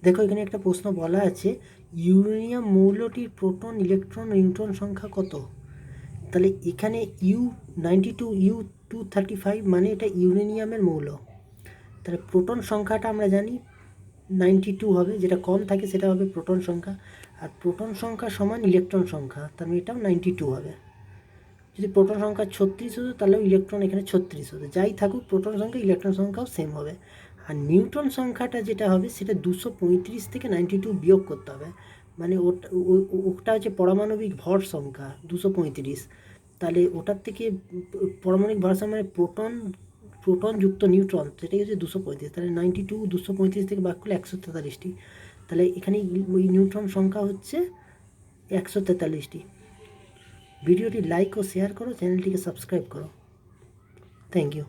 দেখো এখানে একটা প্রশ্ন বলা আছে, ইউরেনিয়াম মৌলটির প্রোটন, ইলেকট্রন, নিউট্রন সংখ্যা কত? তাহলে এখানে U92U235 মানে এটা ইউরেনিয়ামের মৌল। তাহলে প্রোটন সংখ্যাটা আমরা জানি 92 হবে, যেটা কম থাকে সেটা হবে প্রোটন সংখ্যা, আর প্রোটন সংখ্যা সমান ইলেকট্রন সংখ্যা, তার মানে এটাও 92 হবে। যদি প্রোটন সংখ্যা 36 হতো তাহলেও ইলেকট্রন এখানে 36 হতো। যাই থাকুক প্রোটন সংখ্যা ইলেকট্রন সংখ্যাও সেম হবে। আর নিউটন সংখ্যাটা যেটা হবে সেটা 235 থেকে 92 বিয়োগ করতে হবে, মানে ওটা হচ্ছে পারমাণবিক ভর সংখ্যা 235। তাহলে ওটার থেকে পারমাণবিক ভর সংখ্যা মানে প্রোটন যুক্ত নিউট্রন, সেটাই হচ্ছে 235। তাহলে 92 235 থেকে ভাগ করলে 143টি। তাহলে এখানে ওই নিউট্রন সংখ্যা হচ্ছে 143টি। ভিডিওটি লাইক ও শেয়ার করো, চ্যানেলটিকে সাবস্ক্রাইব করো। Thank you.